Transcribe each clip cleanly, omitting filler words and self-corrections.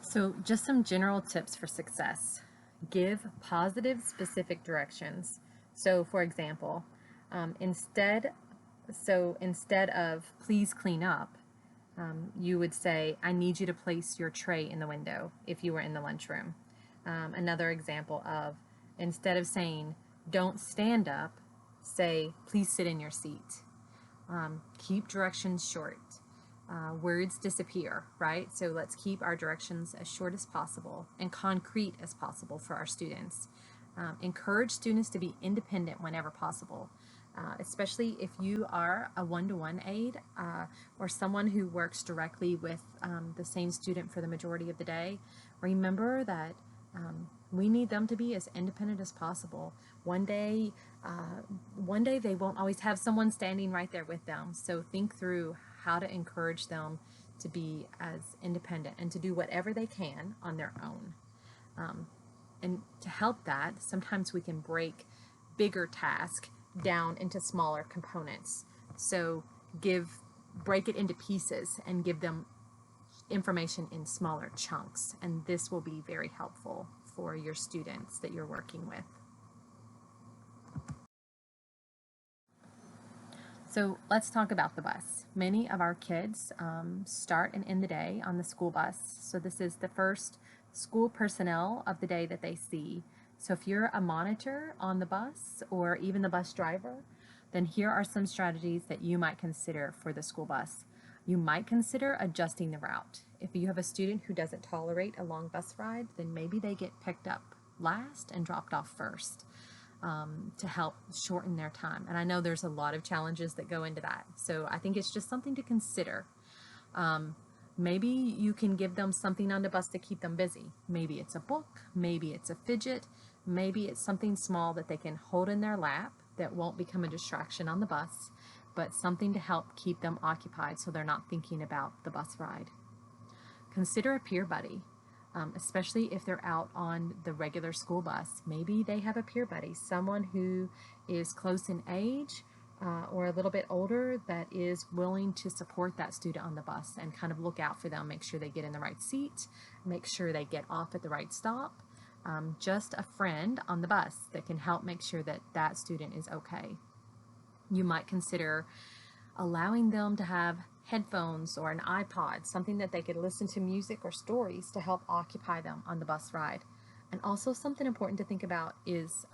So just some general tips for success. Give positive, specific directions. So for example, instead of please clean up, you would say, I need you to place your tray in the window if you were in the lunchroom. Another example of, instead of saying, don't stand up, say, please sit in your seat. Keep directions short. Words disappear, right? So let's keep our directions as short as possible and concrete as possible for our students. Encourage students to be independent whenever possible, especially if you are a one-to-one aide or someone who works directly with the same student for the majority of the day. Remember that we need them to be as independent as possible. One day they won't always have someone standing right there with them. So think through how to encourage them to be as independent and to do whatever they can on their own. And to help that, sometimes we can break bigger tasks down into smaller components. So break it into pieces and give them information in smaller chunks, and this will be very helpful for your students that you're working with. So let's talk about the bus. Many of our kids start and end the day on the school bus. So this is the first school personnel of the day that they see. So if you're a monitor on the bus or even the bus driver, then here are some strategies that you might consider for the school bus. You might consider adjusting the route. If you have a student who doesn't tolerate a long bus ride, then maybe they get picked up last and dropped off first to help shorten their time. And I know there's a lot of challenges that go into that. So I think it's just something to consider. Maybe you can give them something on the bus to keep them busy. Maybe it's a book, maybe it's a fidget, maybe it's something small that they can hold in their lap that won't become a distraction on the bus, but something to help keep them occupied so they're not thinking about the bus ride. Consider a peer buddy, especially if they're out on the regular school bus. Maybe they have a peer buddy, someone who is close in age or a little bit older that is willing to support that student on the bus and kind of look out for them, make sure they get in the right seat, make sure they get off at the right stop. Just a friend on the bus that can help make sure that that student is okay. You might consider allowing them to have headphones or an iPod, something that they could listen to music or stories to help occupy them on the bus ride. And also something important to think about is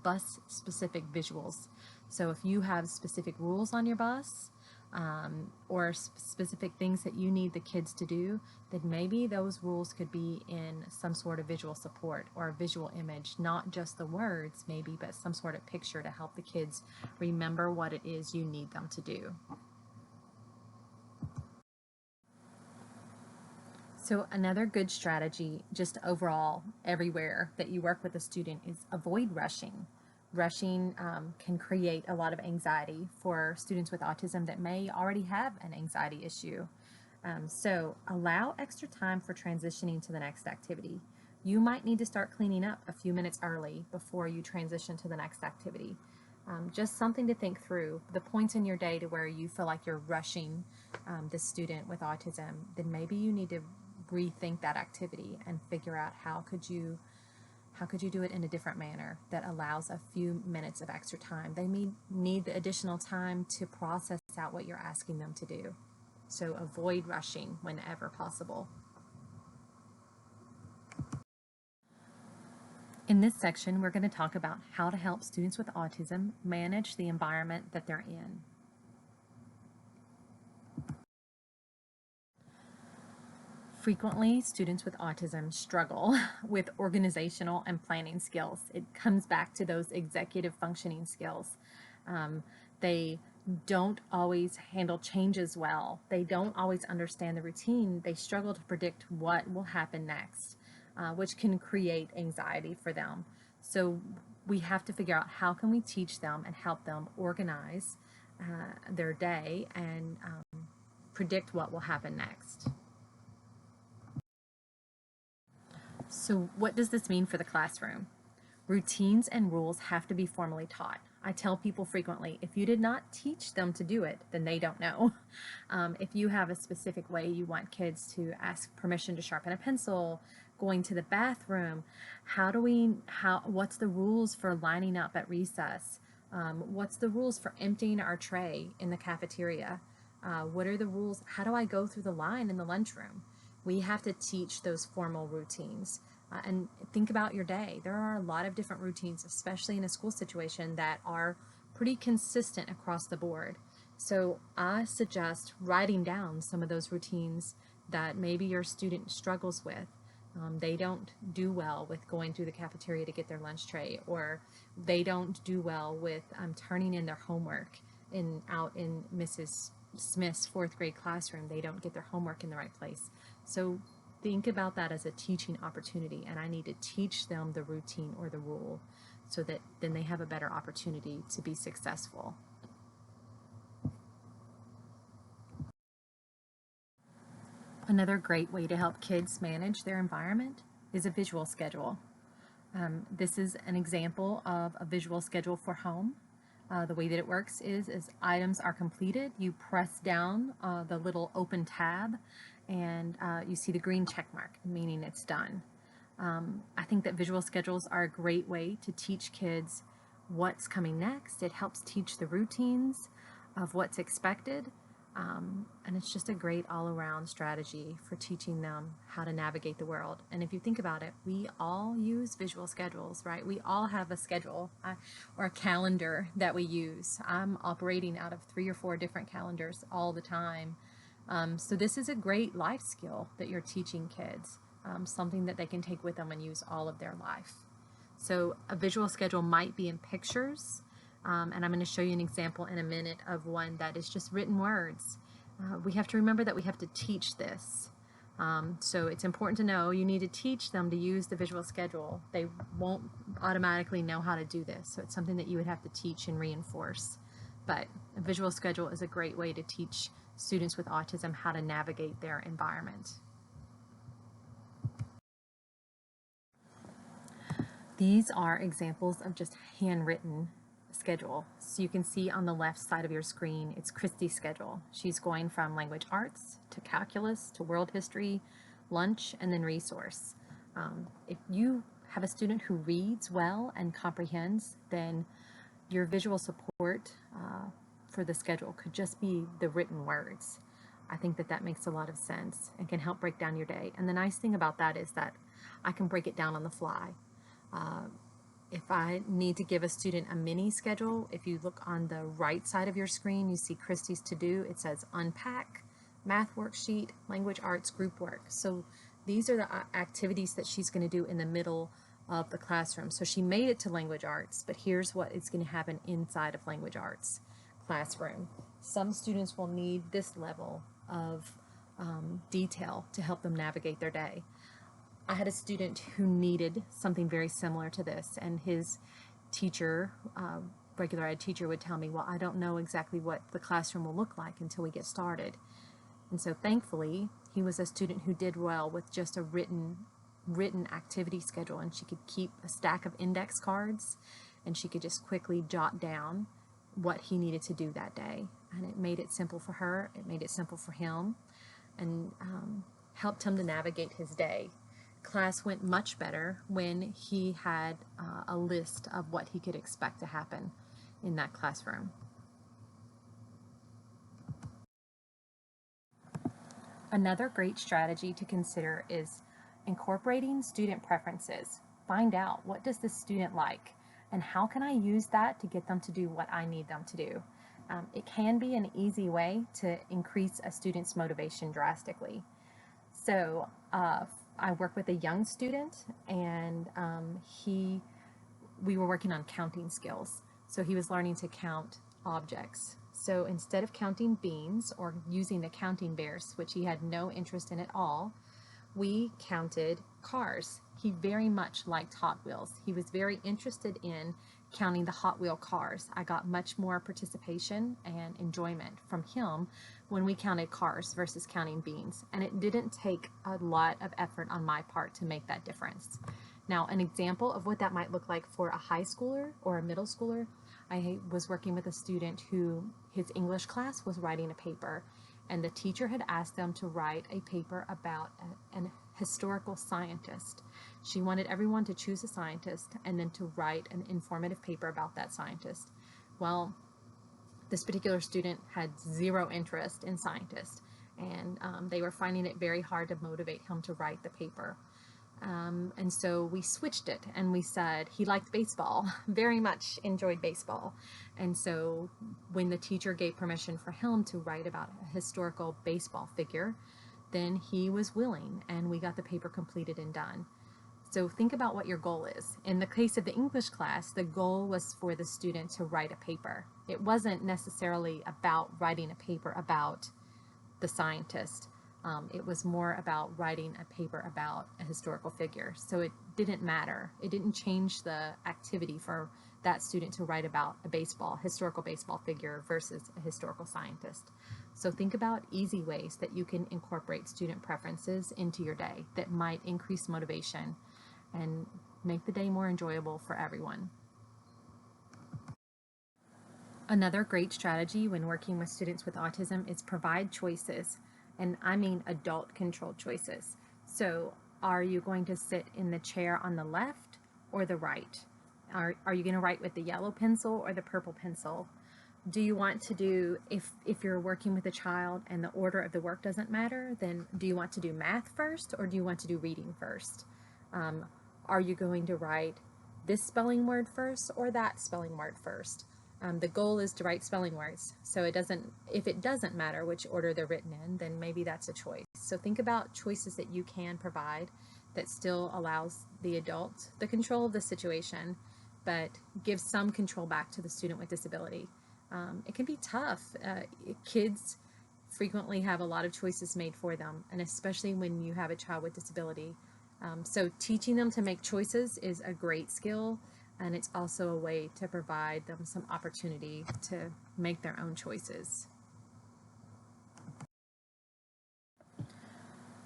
bus-specific visuals. So if you have specific rules on your bus or specific things that you need the kids to do, then maybe those rules could be in some sort of visual support or a visual image, not just the words maybe, but some sort of picture to help the kids remember what it is you need them to do. So another good strategy, just overall everywhere that you work with a student, is avoid rushing. Rushing can create a lot of anxiety for students with autism that may already have an anxiety issue. So allow extra time for transitioning to the next activity. You might need to start cleaning up a few minutes early before you transition to the next activity. Just something to think through. The points in your day to where you feel like you're rushing the student with autism, then maybe you need to rethink that activity and figure out how could you do it in a different manner that allows a few minutes of extra time. They may need the additional time to process out what you're asking them to do. So avoid rushing whenever possible. In this section, we're going to talk about how to help students with autism manage the environment that they're in. Frequently, students with autism struggle with organizational and planning skills. It comes back to those executive functioning skills. They don't always handle changes well. They don't always understand the routine. They struggle to predict what will happen next, which can create anxiety for them. So we have to figure out how can we teach them and help them organize their day and predict what will happen next. So what does this mean for the classroom? Routines and rules have to be formally taught. I tell people frequently, if you did not teach them to do it, then they don't know. If you have a specific way you want kids to ask permission to sharpen a pencil, going to the bathroom, what's the rules for lining up at recess? What's the rules for emptying our tray in the cafeteria? What are the rules? How do I go through the line in the lunchroom? We have to teach those formal routines. And think about your day. There are a lot of different routines, especially in a school situation, that are pretty consistent across the board. So I suggest writing down some of those routines that maybe your student struggles with. They don't do well with going through the cafeteria to get their lunch tray, or they don't do well with turning in their homework out in Mrs. Smith's fourth grade classroom. They don't get their homework in the right place. So think about that as a teaching opportunity, and I need to teach them the routine or the rule so that then they have a better opportunity to be successful. Another great way to help kids manage their environment is a visual schedule. This is an example of a visual schedule for home. The way that it works is as items are completed, you press down the little open tab, and you see the green check mark, meaning it's done. I think that visual schedules are a great way to teach kids what's coming next. It helps teach the routines of what's expected. And it's just a great all-around strategy for teaching them how to navigate the world. And if you think about it, we all use visual schedules, right? We all have a schedule or a calendar that we use. I'm operating out of 3 or 4 different calendars all the time. So this is a great life skill that you're teaching kids, something that they can take with them and use all of their life. So a visual schedule might be in pictures. And I'm going to show you an example in a minute of one that is just written words. We have to remember that we have to teach this. So it's important to know you need to teach them to use the visual schedule. They won't automatically know how to do this. So it's something that you would have to teach and reinforce. But a visual schedule is a great way to teach students with autism how to navigate their environment. These are examples of just handwritten schedule. So you can see on the left side of your screen, it's Christy's schedule. She's going from language arts to calculus to world history, lunch, and then resource. If you have a student who reads well and comprehends, then your visual support for the schedule could just be the written words. I think that that makes a lot of sense and can help break down your day. And the nice thing about that is that I can break it down on the fly. If I need to give a student a mini schedule, if you look on the right side of your screen, you see Christy's to-do. It says unpack, math worksheet, language arts, group work. So these are the activities that she's going to do in the middle of the classroom. So she made it to language arts, but here's what is going to happen inside of language arts classroom. Some students will need this level of detail to help them navigate their day. I had a student who needed something very similar to this, and his teacher, regular ed teacher, would tell me, well, I don't know exactly what the classroom will look like until we get started. And so thankfully, he was a student who did well with just a written activity schedule, and she could keep a stack of index cards, and she could just quickly jot down what he needed to do that day. And it made it simple for her, it made it simple for him, and helped him to navigate his day. Class went much better when he had a list of what he could expect to happen in that classroom. Another great strategy to consider is incorporating student preferences. Find out, what does this student like, and how can I use that to get them to do what I need them to do? It can be an easy way to increase a student's motivation drastically. So I work with a young student, and we were working on counting skills. So he was learning to count objects. So instead of counting beans or using the counting bears, which he had no interest in at all, we counted cars. He very much liked Hot Wheels. He was very interested in counting the Hot Wheel cars. I got much more participation and enjoyment from him when we counted cars versus counting beans. And it didn't take a lot of effort on my part to make that difference. Now, an example of what that might look like for a high schooler or a middle schooler, I was working with a student who his English class was writing a paper, and the teacher had asked them to write a paper about an historical scientist. She wanted everyone to choose a scientist and then to write an informative paper about that scientist. Well, this particular student had zero interest in scientists, and they were finding it very hard to motivate him to write the paper. And so we switched it, and we said he liked baseball, very much enjoyed baseball. And so when the teacher gave permission for him to write about a historical baseball figure, then he was willing, and we got the paper completed and done. So think about what your goal is. In the case of the English class, the goal was for the student to write a paper. It wasn't necessarily about writing a paper about the scientist. It was more about writing a paper about a historical figure. So it didn't matter. It didn't change the activity for that student to write about a historical baseball figure versus a historical scientist. So think about easy ways that you can incorporate student preferences into your day that might increase motivation and make the day more enjoyable for everyone. Another great strategy when working with students with autism is provide choices, and I mean adult-controlled choices. So are you going to sit in the chair on the left or the right? Are you going to write with the yellow pencil or the purple pencil? Do you want to do, if you're working with a child and the order of the work doesn't matter, then do you want to do math first or do you want to do reading first? Are you going to write this spelling word first or that spelling word first? The goal is to write spelling words. So if it doesn't matter which order they're written in, then maybe that's a choice. So think about choices that you can provide that still allows the adult the control of the situation, but gives some control back to the student with disability. It can be tough. Kids frequently have a lot of choices made for them, and especially when you have a child with disability. So teaching them to make choices is a great skill, and it's also a way to provide them some opportunity to make their own choices.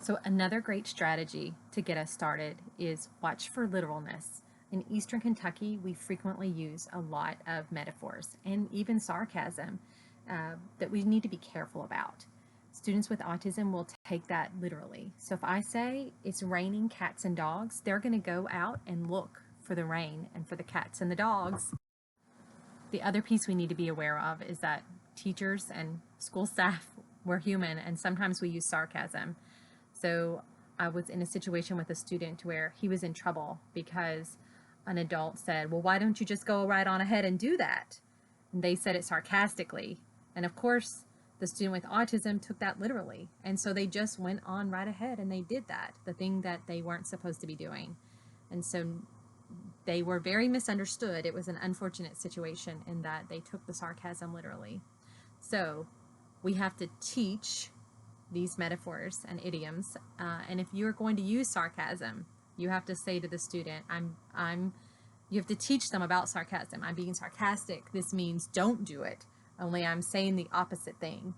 So another great strategy to get us started is watch for literalness. In Eastern Kentucky, we frequently use a lot of metaphors and even sarcasm that we need to be careful about. Students with autism will take that literally. So if I say it's raining cats and dogs, they're going to go out and look for the rain and for the cats and the dogs. The other piece we need to be aware of is that teachers and school staff, we're human, and sometimes we use sarcasm. So I was in a situation with a student where he was in trouble because an adult said, well, why don't you just go right on ahead and do that? And they said it sarcastically. And of course, the student with autism took that literally. And so they just went on right ahead and they did that, the thing that they weren't supposed to be doing. And so they were very misunderstood. It was an unfortunate situation in that they took the sarcasm literally. So we have to teach these metaphors and idioms. And if you're going to use sarcasm, you have to say to the student, you have to teach them about sarcasm. I'm being sarcastic. This means don't do it. Only I'm saying the opposite thing.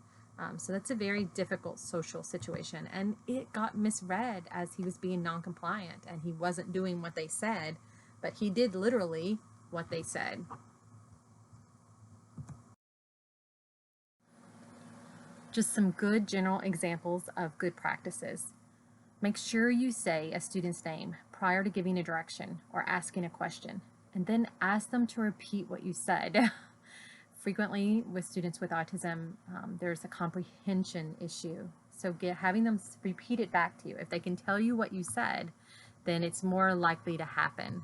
So that's a very difficult social situation. And it got misread as he was being non-compliant and he wasn't doing what they said, but he did literally what they said. Just some good general examples of good practices. Make sure you say a student's name prior to giving a direction or asking a question, and then ask them to repeat what you said. Frequently with students with autism, there's a comprehension issue. So having them repeat it back to you. If they can tell you what you said, then it's more likely to happen.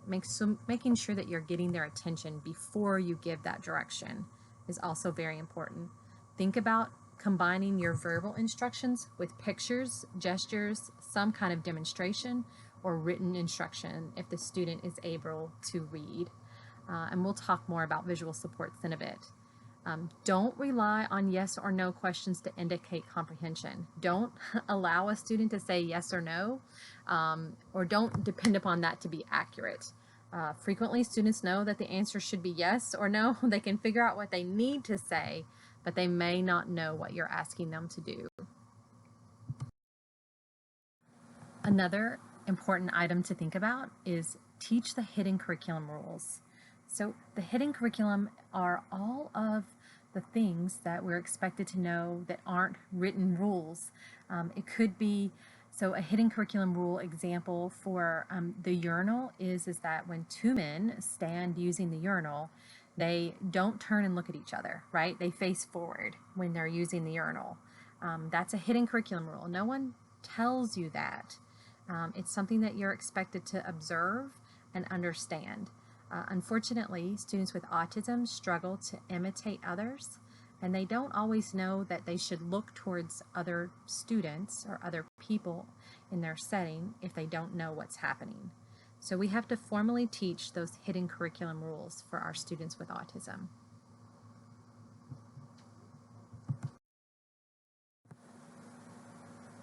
Making sure that you're getting their attention before you give that direction is also very important. Think about combining your verbal instructions with pictures, gestures, some kind of demonstration, or written instruction if the student is able to read. And we'll talk more about visual supports in a bit. Don't rely on yes or no questions to indicate comprehension. Don't allow a student to say yes or no, or don't depend upon that to be accurate. Frequently, students know that the answer should be yes or no. They can figure out what they need to say, but they may not know what you're asking them to do. Another important item to think about is teach the hidden curriculum rules. So the hidden curriculum are all of the things that we're expected to know that aren't written rules. It could be, so a hidden curriculum rule example for the urinal is that when two men stand using the urinal, they don't turn and look at each other, right? They face forward when they're using the urinal. That's a hidden curriculum rule. No one tells you that. It's something that you're expected to observe and understand. Unfortunately, students with autism struggle to imitate others, and they don't always know that they should look towards other students or other people in their setting if they don't know what's happening. So we have to formally teach those hidden curriculum rules for our students with autism.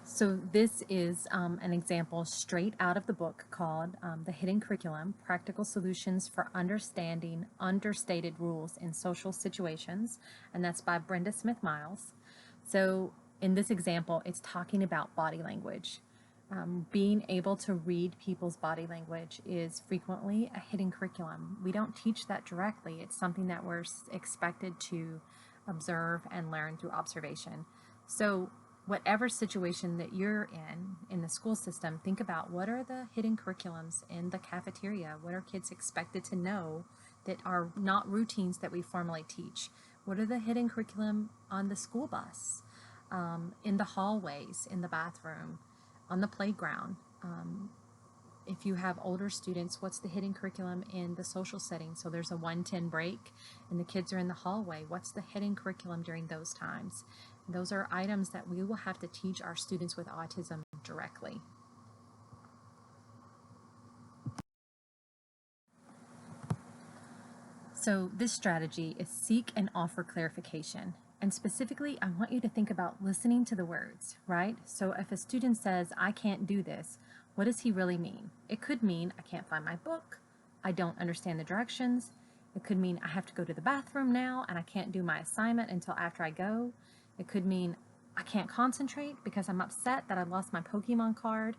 So this is an example straight out of the book called The Hidden Curriculum, Practical Solutions for Understanding Understated Rules in Social Situations, and that's by Brenda Smith Miles. So in this example, it's talking about body language. Being able to read people's body language is frequently a hidden curriculum. We don't teach that directly. It's something that we're expected to observe and learn through observation. So whatever situation that you're in the school system, think about what are the hidden curriculums in the cafeteria? What are kids expected to know that are not routines that we formally teach? What are the hidden curriculum on the school bus, in the hallways, in the bathroom, on the playground? If you have older students, what's the hidden curriculum in the social setting? So there's a 1:10 break and the kids are in the hallway. What's the hidden curriculum during those times? Those are items that we will have to teach our students with autism directly. So this strategy is seek and offer clarification. And specifically, I want you to think about listening to the words, right? So if a student says, I can't do this, what does he really mean? It could mean, I can't find my book, I don't understand the directions. It could mean I have to go to the bathroom now and I can't do my assignment until after I go. It could mean I can't concentrate because I'm upset that I lost my Pokemon card.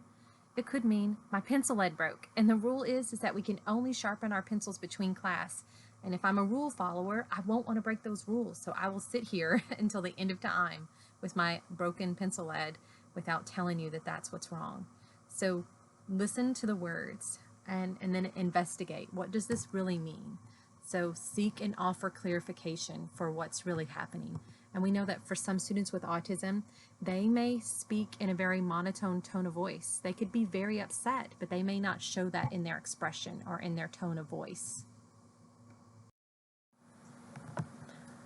It could mean my pencil lead broke. And the rule is that we can only sharpen our pencils between class. And if I'm a rule follower, I won't want to break those rules. So I will sit here until the end of time with my broken pencil lead without telling you that that's what's wrong. So listen to the words and then investigate. What does this really mean? So seek and offer clarification for what's really happening. And we know that for some students with autism, they may speak in a very monotone tone of voice. They could be very upset, but they may not show that in their expression or in their tone of voice.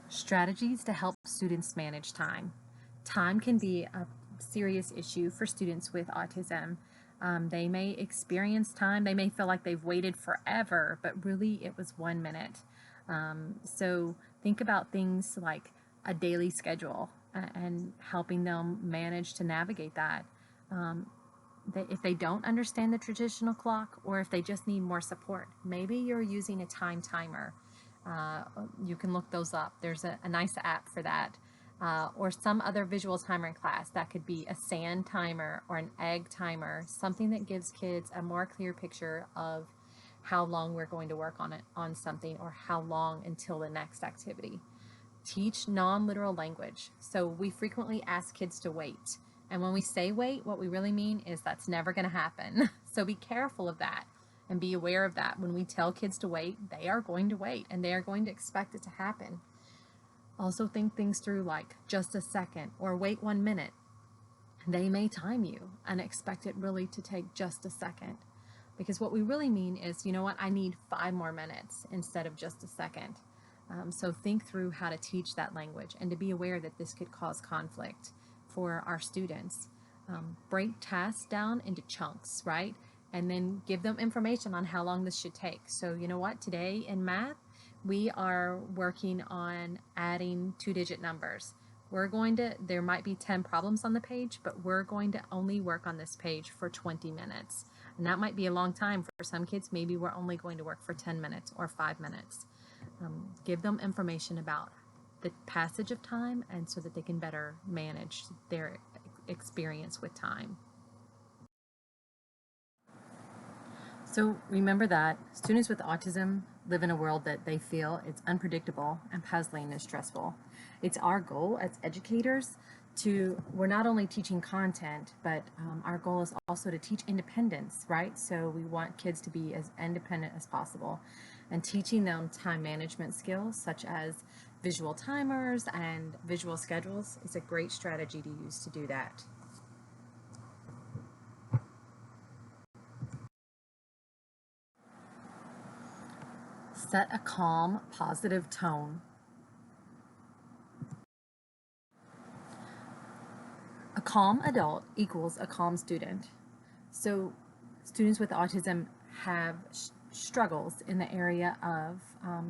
Strategies to help students manage time. Time can be a serious issue for students with autism. They may experience time, they may feel like they've waited forever, but really it was 1 minute. So think about things like a daily schedule and helping them manage to navigate that. If they don't understand the traditional clock or if they just need more support, maybe you're using a time timer. You can look those up. There's a nice app for that. Or some other visual timer in class. That could be a sand timer or an egg timer, something that gives kids a more clear picture of how long we're going to work on something or how long until the next activity. Teach non-literal language. So we frequently ask kids to wait. And when we say wait, what we really mean is that's never going to happen. So be careful of that and be aware of that. When we tell kids to wait, they are going to wait and they are going to expect it to happen. Also think things through like just a second or wait 1 minute. They may time you and expect it really to take just a second. Because what we really mean is, you know what, I need 5 more minutes instead of just a second. So think through how to teach that language and to be aware that this could cause conflict for our students. Break tasks down into chunks, right? And then give them information on how long this should take. So you know what, today in math, we are working on adding 2-digit numbers. There might be 10 problems on the page, but we're going to only work on this page for 20 minutes. And that might be a long time for some kids. Maybe we're only going to work for 10 minutes or 5 minutes. Give them information about the passage of time and so that they can better manage their experience with time. So remember that students with autism, live in a world that they feel it's unpredictable and puzzling and stressful. It's our goal as educators we're not only teaching content, but our goal is also to teach independence, right? So we want kids to be as independent as possible, and teaching them time management skills such as visual timers and visual schedules is a great strategy to use to do that. Set a calm, positive tone. A calm adult equals a calm student. So students with autism have struggles in the area of,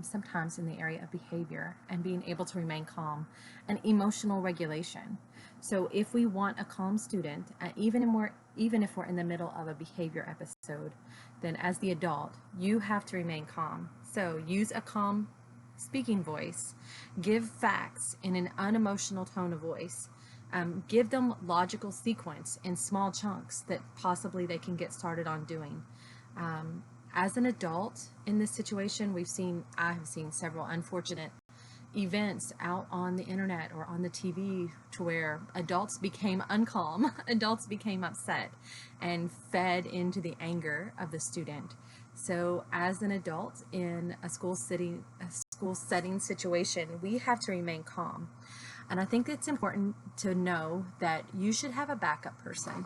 sometimes in the area of behavior and being able to remain calm and emotional regulation. So if we want a calm student, even if we're in the middle of a behavior episode, then as the adult, you have to remain calm. So use a calm speaking voice, give facts in an unemotional tone of voice. Give them logical sequence in small chunks that possibly they can get started on doing. As an adult in this situation, I have seen several unfortunate events out on the internet or on the TV to where adults became uncalm, adults became upset and fed into the anger of the student. So as an adult in a school setting situation, we have to remain calm. And I think it's important to know that you should have a backup person.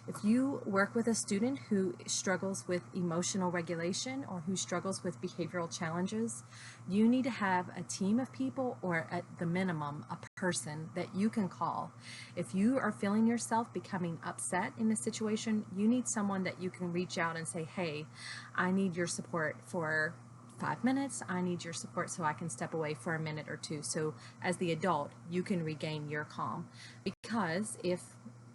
If you work with a student who struggles with emotional regulation or who struggles with behavioral challenges, you need to have a team of people, or at the minimum, a person that you can call. If you are feeling yourself becoming upset in a situation, you need someone that you can reach out and say, hey, I need your support for 5 minutes. I need your support so I can step away for a minute or two. So as the adult, you can regain your calm. Because if,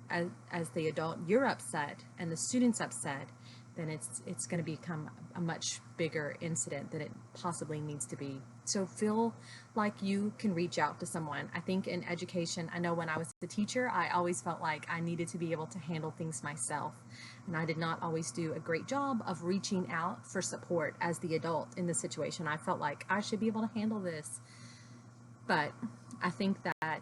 as the adult, you're upset and the student's upset, then it's going to become a much bigger incident than it possibly needs to be. So feel like you can reach out to someone. I think in education, I know when I was a teacher, I always felt like I needed to be able to handle things myself. And I did not always do a great job of reaching out for support as the adult in the situation. I felt like I should be able to handle this. But I think that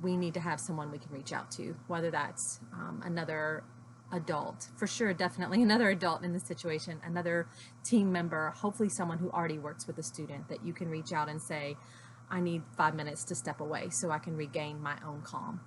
we need to have someone we can reach out to, whether that's another adult, for sure, definitely another adult in this situation, another team member, hopefully someone who already works with a student that you can reach out and say, I need 5 minutes to step away so I can regain my own calm.